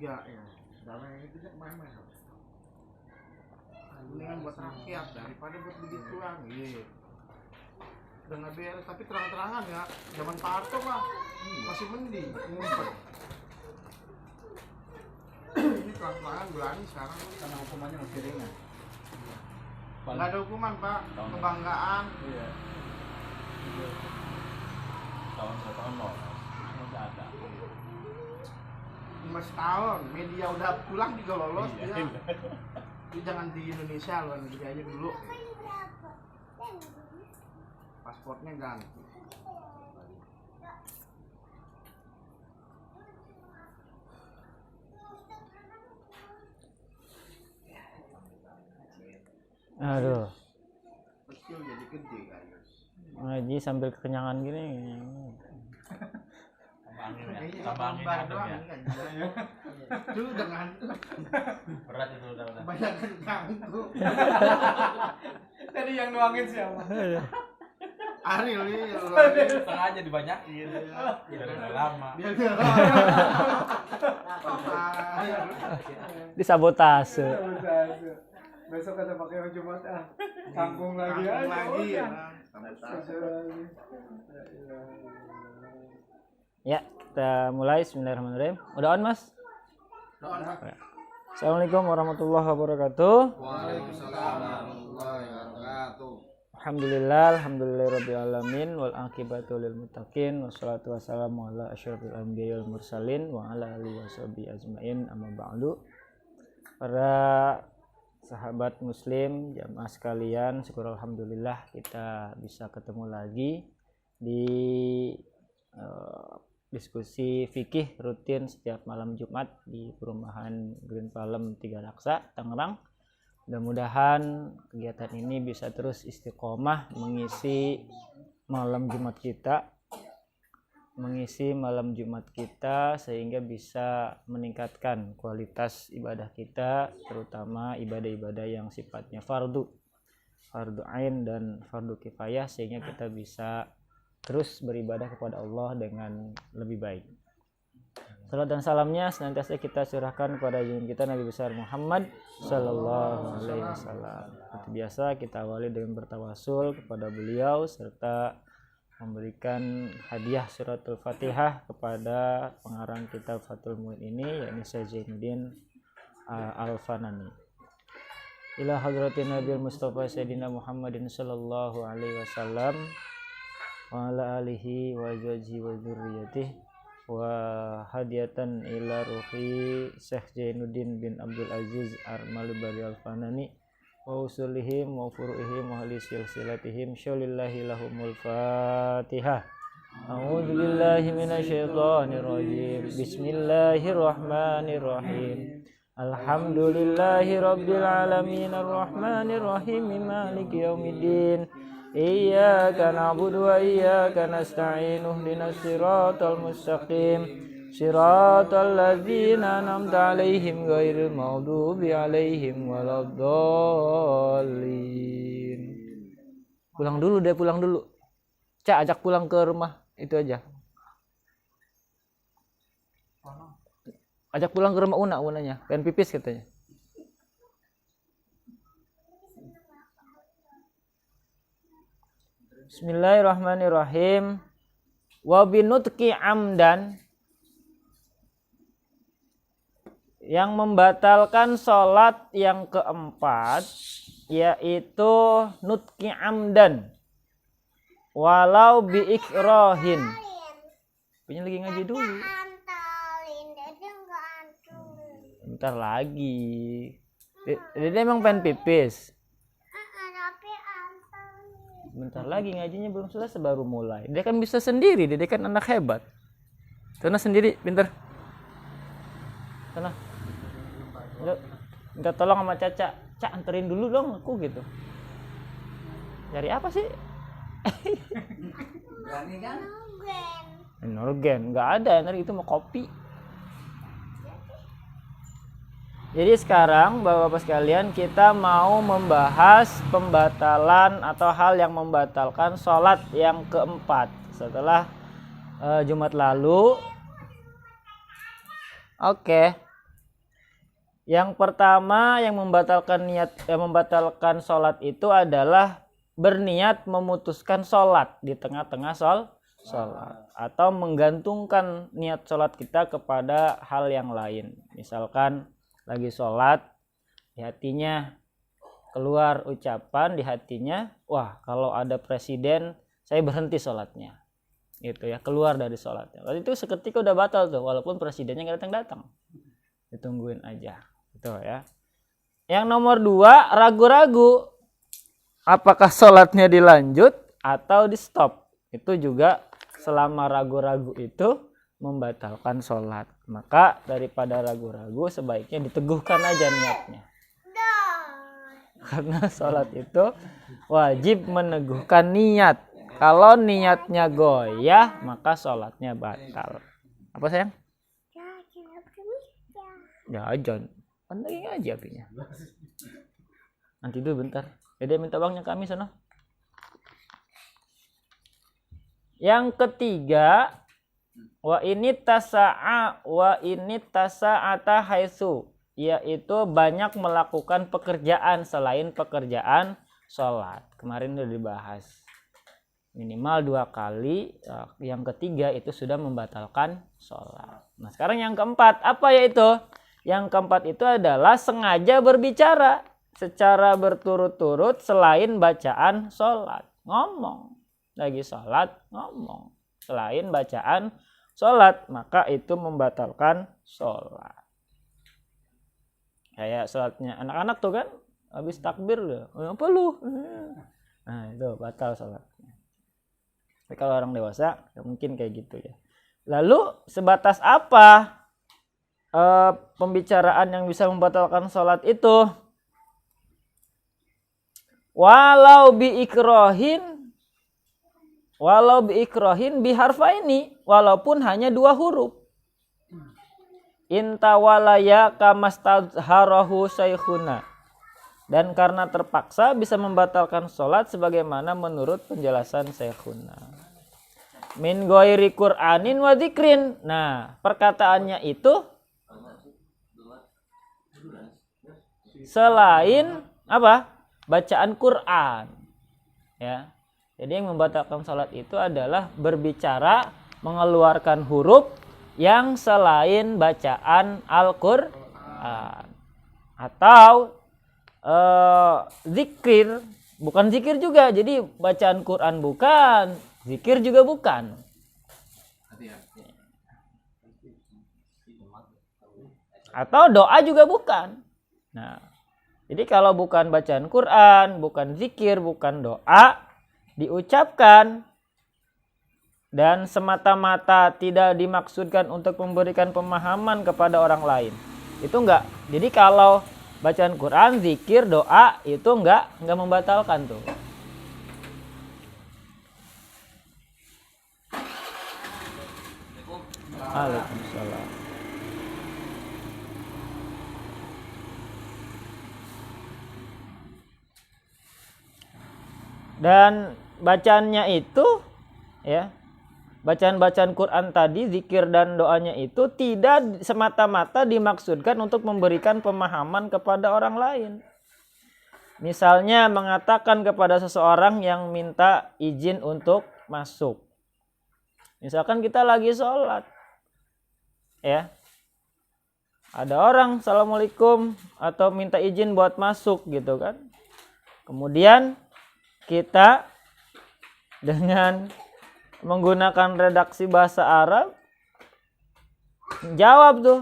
3 ya. Dana yang itu main-main. Ini kan buat rakyat daripada buat begituan. Iya. Udah nggak beres, tapi terang-terangan ya. Zaman Pak Harto mah masih mending ngumpet. Ini terang-terangan berani sekarang. Karena hukumannya masih ringan. Nggak ada hukuman Pak, kebanggaan. Iya. Tahun loh, masih ada. Cuma setahun, media udah pulang juga lolos Iya. dia. Jadi jangan di Indonesia, luar negeri aja dulu. Pasportnya ganti. Aduh, Kecil jadi gede guys. ngaji sambil kekenyangan gini. Tambah angin adem ya. Dulu dengan Berat itu udah. kebanyakan ganggu. Tadi yang nuangin siapa? Ariel nih, Sengaja dibanyakin. Biar udah lama. dia Disabotase. Besok ada pakai baju Jumat tanggung lagi Tanggung aja. lagi ya. Ya, kita mulai. Bismillahirrahmanirrahim. Udah on, Mas? Assalamualaikum warahmatullahi wabarakatuh. Waalaikumsalam warahmatullahi wabarakatuh. Alhamdulillahirabbil alamin wal aqibatu lil muttaqin wassalatu wassalamu ala asyrofil anbiya'i wal mursalin wa ala alihi washabihi ajmain amma ba'du. Para sahabat muslim, jamaah sekalian, syukur alhamdulillah kita bisa ketemu lagi di diskusi fikih rutin setiap malam Jumat di perumahan Green Palem 3 Raksa, Tangerang. Mudah-mudahan kegiatan ini bisa terus istiqomah mengisi malam Jumat kita sehingga bisa meningkatkan kualitas ibadah kita, terutama ibadah-ibadah yang sifatnya fardu ain dan fardu kifayah, sehingga kita bisa terus beribadah kepada Allah dengan lebih baik. Salam dan salamnya senantiasa kita curahkan kepada junjungan kita Nabi besar Muhammad sallallahu alaihi wasallam. Seperti biasa kita awali dengan bertawasul kepada beliau serta memberikan hadiah suratul Fatihah kepada pengarang kitab Fathul Mu'in ini, yakni Syekh Zainuddin Al-Fanani. Ila hadratin Nabil Mustafa Sayyidina Muhammadin sallallahu alaihi wasallam wa ala alihi wa azwajihi wa dzurriyyatihi wa hadiyatan ila ruhi Syekh Zainuddin bin Abdul Aziz Al-Malibari Al-Fanani wa usulihim wa furu'ihim wa ahli silsilatihim syaulillahi lahumul fatihah. A'udzu billahi minasyaitonir rajim. Bismillahirrahmanirrahim. Alhamdulillahi rabbil alamin arrahmanir rahim maliki yaumiddin. Iyyaka na'budu wa iyyaka nasta'in ihdinas siratal mustaqim siratal ladzina an'amta 'alaihim ghairil maghdubi 'alaihim waladdallin. Pulang dulu. Cak, ajak pulang ke rumah itu aja. Ajak pulang ke rumah Unanya, pengen pipis katanya. Bismillahirrahmanirrahim. Wa binutqi amdan, yang membatalkan sholat yang keempat yaitu nutqi amdan walau bi ikrahin. Punya lagi ngaji dulu. Bentar lagi. Dede emang pengen pipis. Bentar lagi ngajinya belum selesai, baru mulai. Dia kan bisa sendiri, dia kan anak hebat. Sana sendiri, pintar. Sana. Minta tolong sama Caca. Cak, anterin dulu dong aku gitu. Cari apa sih? Berani kan? Energen, nggak ada energi, itu mau kopi. Jadi sekarang Bapak-Bapak sekalian, kita mau membahas pembatalan atau hal yang membatalkan sholat yang keempat setelah Jumat lalu. Oke, Yang pertama yang membatalkan sholat itu adalah berniat memutuskan sholat di tengah-tengah sholat atau menggantungkan niat sholat kita kepada hal yang lain. Misalkan lagi sholat, di hatinya keluar ucapan di hatinya, wah kalau ada presiden saya berhenti sholatnya, gitu ya, keluar dari sholatnya. Waktu itu seketika udah batal tuh, walaupun presidennya nggak datang, ditungguin aja. Gitu ya. Yang nomor 2, ragu-ragu apakah sholatnya dilanjut atau di stop. Itu juga selama ragu-ragu itu membatalkan sholat. Maka daripada ragu-ragu sebaiknya diteguhkan aja niatnya. Karena sholat itu wajib meneguhkan niat. Kalau niatnya goyah maka sholatnya batal. Apa sayang? Jajan. Lagi ngaji apinya. Nanti dulu bentar. Jadi minta uangnya kami sana. Yang ketiga, wa ini tasa'ata haitsu, yaitu banyak melakukan pekerjaan selain pekerjaan sholat. Kemarin udah dibahas. Minimal 2 kali. Yang ketiga itu sudah membatalkan sholat. Nah sekarang yang keempat, apa yaitu? Yang keempat itu adalah sengaja berbicara secara berturut-turut selain bacaan sholat. Ngomong. Lagi sholat, ngomong. Selain bacaan sholat. Maka itu membatalkan sholat. Kayak sholatnya anak-anak tuh kan. Habis takbir loh. Apa lu? Nah itu batal sholatnya. Tapi kalau orang dewasa mungkin kayak gitu ya. Lalu sebatas apa pembicaraan yang bisa membatalkan sholat itu? Walau biikrohin biharfaini, walaupun hanya 2 huruf. Intawalaya kamastadharahu syekhuna, dan karena terpaksa bisa membatalkan sholat sebagaimana menurut penjelasan syekhuna. Min ghairi Qur'anin wa dzikrin. Nah, perkataannya itu selain apa? Bacaan Quran. Ya. Jadi yang membatalkan salat itu adalah berbicara, mengeluarkan huruf yang selain bacaan Al-Qur'an. Atau zikir, bukan zikir juga. Jadi bacaan Quran bukan, zikir juga bukan. Atau doa juga bukan. Nah, jadi kalau bukan bacaan Quran, bukan zikir, bukan doa, diucapkan dan semata-mata tidak dimaksudkan untuk memberikan pemahaman kepada orang lain, itu enggak. Jadi kalau bacaan Quran, zikir, doa itu enggak membatalkan tuh. Waalaikumsalam. Dan bacaannya itu ya, bacaan-bacaan Quran tadi, zikir dan doanya itu tidak semata-mata dimaksudkan untuk memberikan pemahaman kepada orang lain. Misalnya mengatakan kepada seseorang yang minta izin untuk masuk. Misalkan kita lagi sholat, ya, ada orang assalamualaikum atau minta izin buat masuk gitu kan. Kemudian kita dengan menggunakan redaksi bahasa Arab jawab tuh,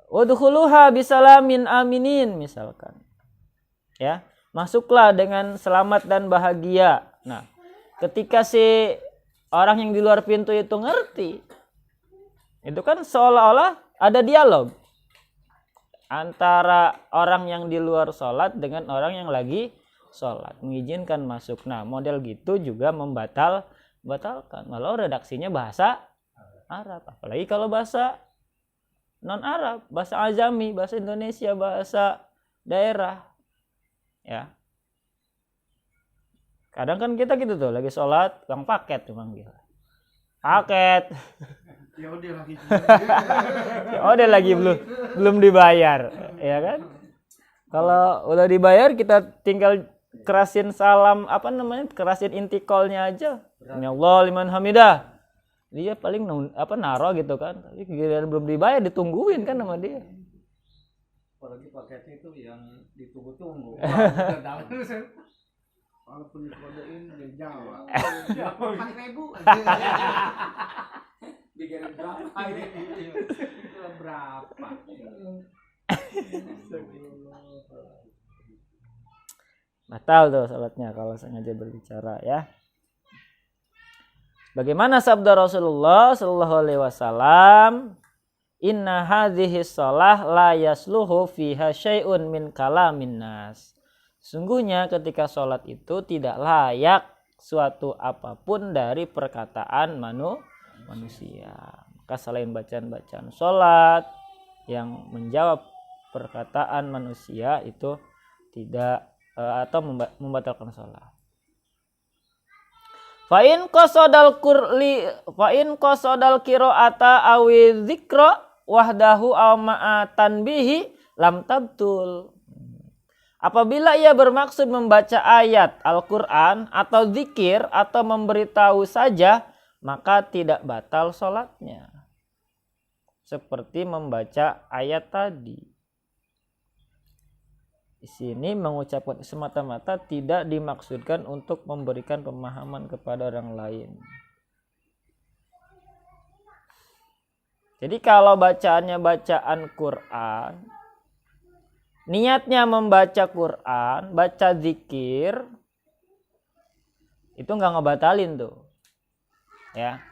udkhuluha bisalamin aminin misalkan. Ya, masuklah dengan selamat dan bahagia. Nah, ketika si orang yang di luar pintu itu ngerti, itu kan seolah-olah ada dialog antara orang yang di luar sholat dengan orang yang lagi sholat, mengizinkan masuk. Nah, model gitu juga membatalkan. Walau redaksinya bahasa Arab, apalagi kalau bahasa non Arab, bahasa Azami, bahasa Indonesia, bahasa daerah. Ya. Kadang kan kita gitu tuh, lagi sholat, bang paket tuh manggil. Paket. Ya udah lagi. Oh, dia lagi belum dibayar, ya kan? Kalau udah dibayar kita tinggal kerasin salam kerasin intikolnya aja. Ya Allah liman hamidah. Dia paling naro gitu kan. Tapi giliran belum dibayar ditungguin kan sama dia. Apalagi paketnya itu yang ditunggu-tunggu. Walaupun dikodein dia Jawa. 4.000. Dikirim berapa ini? Berapa? Batal tuh salatnya kalau sengaja berbicara ya. Bagaimana sabda Rasulullah sallallahu alaihi wasallam? Inna hadhihi shalah la yasluhu fiha syai'un min kalamin nas. Sungguhnya ketika sholat itu tidak layak suatu apapun dari perkataan manusia. Maka selain bacaan-bacaan sholat yang menjawab perkataan manusia itu tidak atau membatalkan sholat. Fa'in qasodal qira'ata awi dzikra wahdahu aw ma'atan bihi lam tabtul. Apabila ia bermaksud membaca ayat Al-Quran atau zikir atau memberitahu saja, maka tidak batal sholatnya. Seperti membaca ayat tadi. Di sini mengucapkan semata-mata tidak dimaksudkan untuk memberikan pemahaman kepada orang lain. Jadi kalau bacaannya bacaan Quran, niatnya membaca Quran, baca zikir, itu nggak ngebatalin tuh, ya.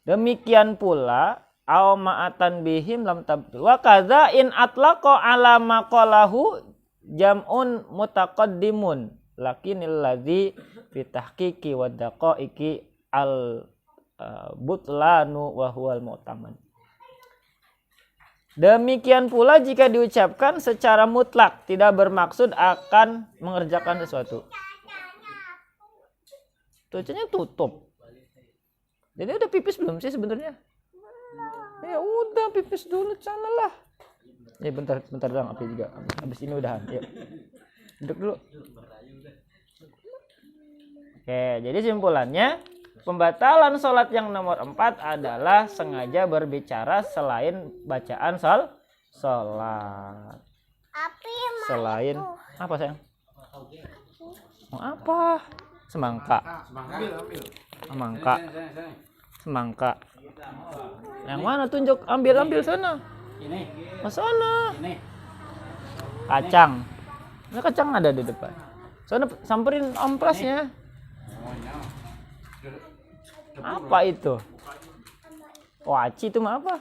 Demikian pula aw ma'atan bihim lam tabtul. Wa kadza in atlaqa ala maqalahu jam'un mutaqaddimun lakinil ladzi fi tahqiqi wa daqaiqi al butlanu wa huwal mu'tamad. Demikian pula jika diucapkan secara mutlak tidak bermaksud akan mengerjakan sesuatu. Tulisannya tutup. Jadi udah pipis belum sih sebenarnya? Ya udah pipis dulu sana lah. Ya bentar dong api juga. Habis ini udahan. Yuk. Duduk dulu. Oke, jadi simpulannya pembatalan sholat yang nomor 4 adalah sengaja berbicara selain bacaan sholat. Selain apa sayang? Mau apa? Semangka. Semangka. Yang mana tunjuk? Ambil sana. Ini. Mas sana. Ini. Kacang. Ini kacang ada di depan. Sana samperin amprasnya. Apa itu? Waci itu mah apa?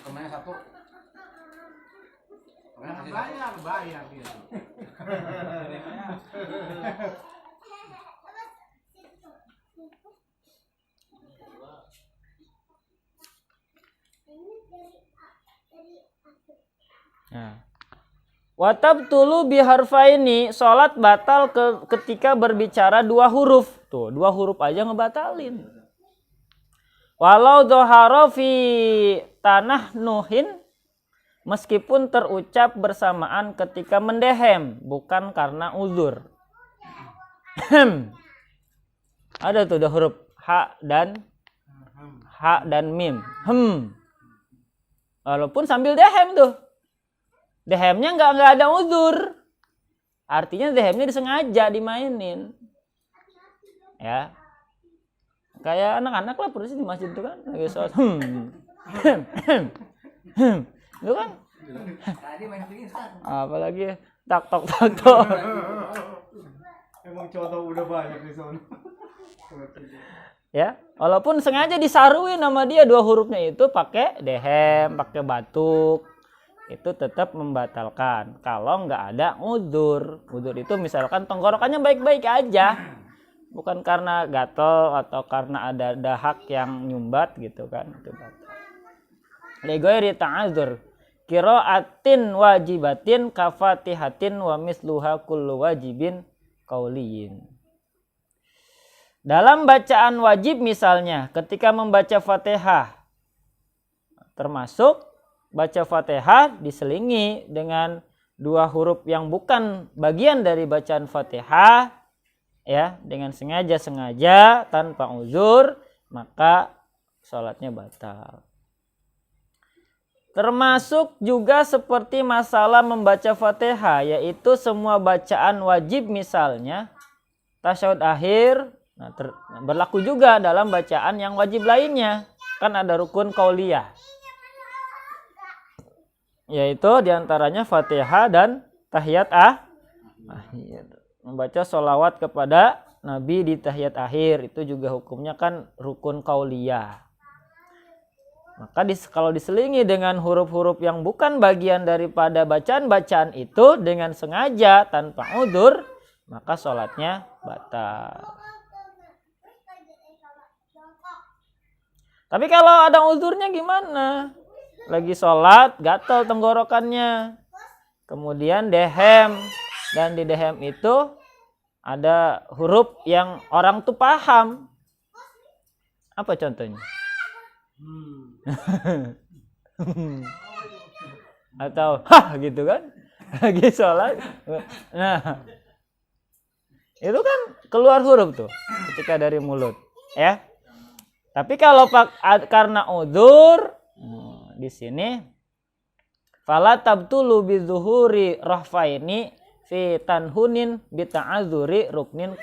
Kemana satu? Bayar dia. Nah. Watabtulu biharfaini, sholat batal ketika berbicara 2 huruf. Tuh, 2 huruf aja ngebatalin. Walau dhahara fi tanah nuhin, meskipun terucap bersamaan ketika mendehem, bukan karena uzur. Ada tuh 2 huruf ha dan mim. Walaupun sambil dehem tuh. Dehemnya nggak ada uzur, artinya dehemnya disengaja dimainin, ya kayak anak-anak lah persis di masjid itu kan lagi sholat, itu kan, apalagi tak tok. Emang contoh udah banyak di sana. Ya, walaupun sengaja disaruin sama dia 2 hurufnya itu pakai dehem, pakai batuk. Itu tetap membatalkan kalau nggak ada uzur. Uzur itu misalkan tenggorokannya baik-baik aja, bukan karena gatel atau karena ada dahak yang nyumbat gitu kan, itu batal. Legoiri ta'adzur, qiraatin wajibatin kafatihatin wa misluha kullu wajibin qauliyin. Dalam bacaan wajib misalnya ketika membaca Fatihah, termasuk baca Fatihah diselingi dengan 2 huruf yang bukan bagian dari bacaan Fatihah, ya, dengan sengaja tanpa uzur, maka sholatnya batal. Termasuk juga seperti masalah membaca Fatihah, yaitu semua bacaan wajib misalnya tasyahud akhir, berlaku juga dalam bacaan yang wajib lainnya. Kan ada rukun qauliyah, yaitu diantaranya Fatihah dan tahiyat akhir. Membaca sholawat kepada Nabi di tahiyat akhir itu juga hukumnya kan rukun qauliyah. Maka kalau diselingi dengan huruf-huruf yang bukan bagian daripada bacaan-bacaan itu dengan sengaja tanpa udzur, maka sholatnya batal. Tapi kalau ada uzurnya gimana? Lagi sholat, gatal tenggorokannya, kemudian dehem, dan di dehem itu ada huruf yang orang tuh paham. Apa contohnya? Atau hah gitu kan? Lagi sholat. Nah, itu kan keluar huruf tuh ketika dari mulut, ya. Tapi kalau karena udzur, di sini fala tabtulu bizuhuri rahfaini fi tanhunin bita'adzuri ruknin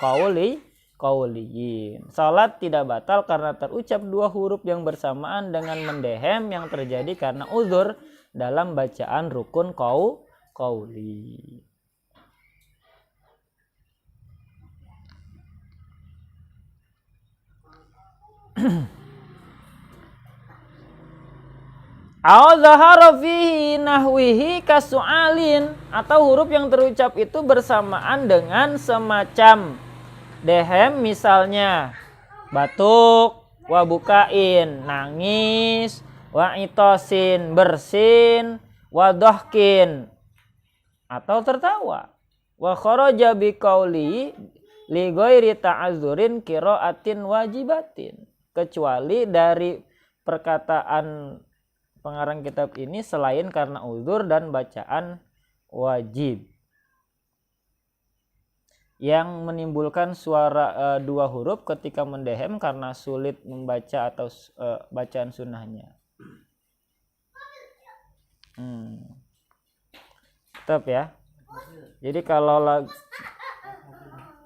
qauliyin. Salat tidak batal karena terucap 2 huruf yang bersamaan dengan mendehem yang terjadi karena uzur dalam bacaan rukun qauli. Au zahara fihi nahwihi kasu'alin, atau huruf yang terucap itu bersamaan dengan semacam dehem, misalnya batuk, wa bukain nangis, wa itosin bersin, wa dohkin atau tertawa, wa kharaja biqauli li ghairi ta'azzurin qiraatin wajibatin, kecuali dari perkataan pengarang kitab ini selain karena uzur dan bacaan wajib yang menimbulkan suara 2 huruf ketika mendehem karena sulit membaca atau bacaan sunnahnya. Tetap ya. Jadi kalau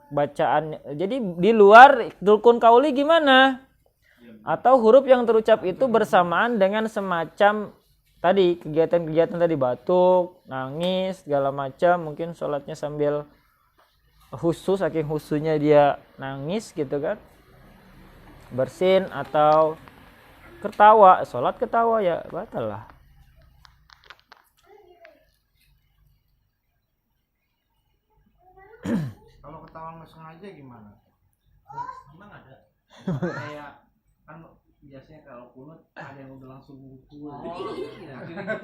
bacaan, jadi di luar rukun qauli gimana? Atau huruf yang terucap itu bersamaan dengan semacam tadi kegiatan-kegiatan tadi, batuk, nangis, segala macam, mungkin sholatnya sambil khusus, saking khususnya dia nangis gitu kan, bersin atau ketawa, sholat ketawa, ya batal lah. Kalau ketawa nggak sengaja gimana? Emang ada? Kayak kan biasanya kalau kunut ada yang udah langsung ngumpul. Jadi kita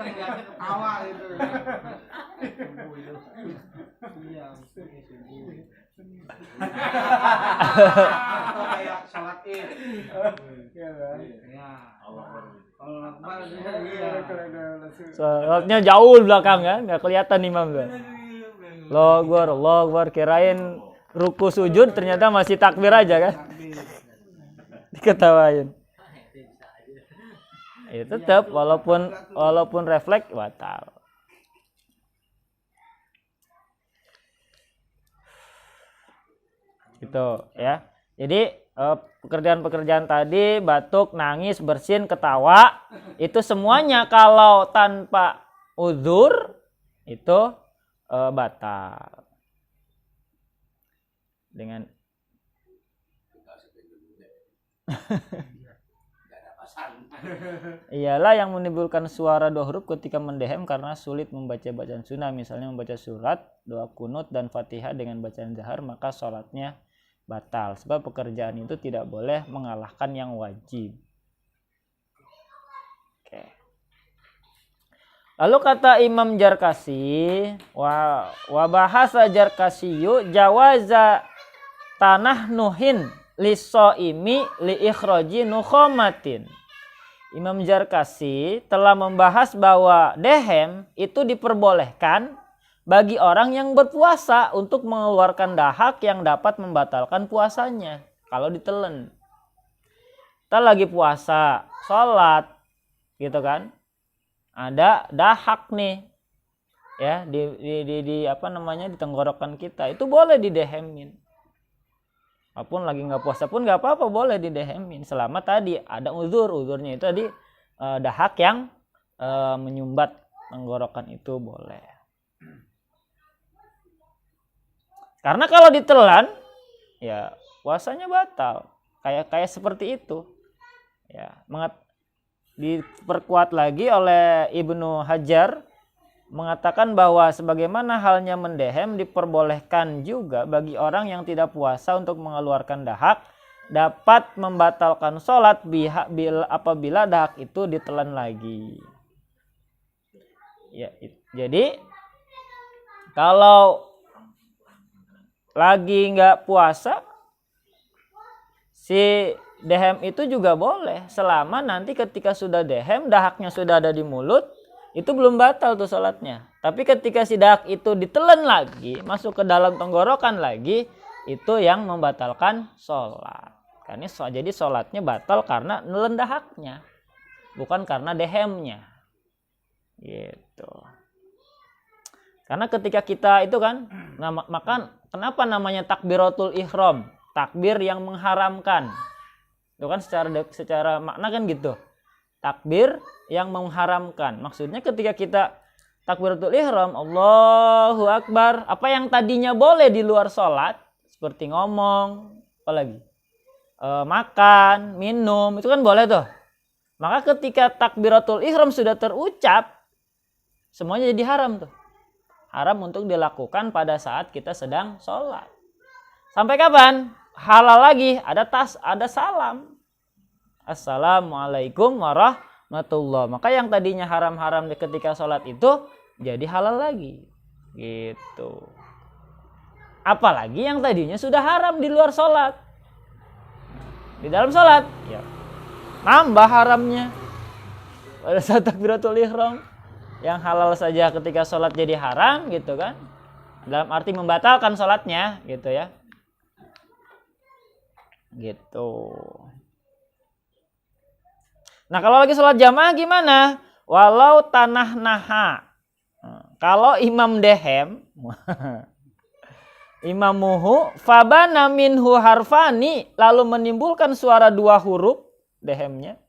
ngeliatnya ketawa gitu. Sembuh itu. Iya, sembuh. Atau kayak sholat id. Iya kan? Ya. Allah Akbar. Iya. Sholatnya jauh belakang kan, nggak kelihatan imam kan. Allahu Akbar, kirain ruku sujud ternyata masih takbir aja kan. Diketawain. Ya tetap walaupun refleks batal. Gitu ya. Jadi pekerjaan-pekerjaan tadi, batuk, nangis, bersin, ketawa, itu semuanya kalau tanpa uzur itu batal. Dengan iyalah yang menimbulkan suara 2 huruf ketika mendehem karena sulit membaca bacaan sunnah, misalnya membaca surat, doa kunut dan Fatihah dengan bacaan jahar, maka sholatnya batal. Sebab pekerjaan itu tidak boleh mengalahkan yang wajib. Oke. Lalu kata Imam Jarkasi, wa bahasa Jarkasiyu jawaza tanah nuhin lisoimi li ikhroji nukhomatin. Imam Jarkasi telah membahas bahwa dehem itu diperbolehkan bagi orang yang berpuasa untuk mengeluarkan dahak yang dapat membatalkan puasanya kalau ditelen. Kita lagi puasa, sholat, gitu kan? Ada dahak nih, ya di apa namanya di tenggorokan kita, itu boleh didehemin. Walaupun lagi nggak puasa pun nggak apa-apa, boleh didehemin selama tadi ada uzurnya itu tadi dahak yang menyumbat tenggorokan itu boleh. Karena kalau ditelan, ya puasanya batal, kayak seperti itu, ya. Diperkuat lagi oleh Ibnu Hajar mengatakan bahwa sebagaimana halnya mendehem diperbolehkan juga bagi orang yang tidak puasa untuk mengeluarkan dahak dapat membatalkan sholat apabila dahak itu ditelan lagi. Ya, jadi kalau lagi nggak puasa si dehem itu juga boleh selama nanti ketika sudah dehem dahaknya sudah ada di mulut, itu belum batal tuh sholatnya. Tapi ketika si dahak itu ditelan lagi masuk ke dalam tenggorokan lagi, itu yang membatalkan sholat. Karena jadi sholatnya batal karena nelen dahaknya, bukan karena dehemnya gitu. Karena ketika kita itu kan maka kenapa namanya takbiratul ihram, takbir yang mengharamkan. Itu kan secara makna kan gitu. Takbir yang mengharamkan. Maksudnya ketika kita takbiratul ihram, Allahu Akbar, apa yang tadinya boleh di luar sholat, seperti ngomong, apalagi makan, minum, itu kan boleh tuh. Maka ketika takbiratul ihram sudah terucap, semuanya jadi haram tuh. Haram untuk dilakukan pada saat kita sedang sholat. Sampai kapan? Halal lagi, ada salam. Assalamualaikum warahmatullahi. Maka yang tadinya haram-haram ketika sholat itu jadi halal lagi. Gitu. Apalagi yang tadinya sudah haram di luar sholat. Di dalam sholat, ya nambah haramnya. Pada saat takbiratul ihram, yang halal saja ketika sholat jadi haram gitu kan. Dalam arti membatalkan sholatnya gitu ya. Gitu. Nah kalau lagi sholat jamaah gimana? Walau tanah naha. Kalau imam dehem, imamuhu fabana minhu harfani, lalu menimbulkan suara dua huruf dehemnya.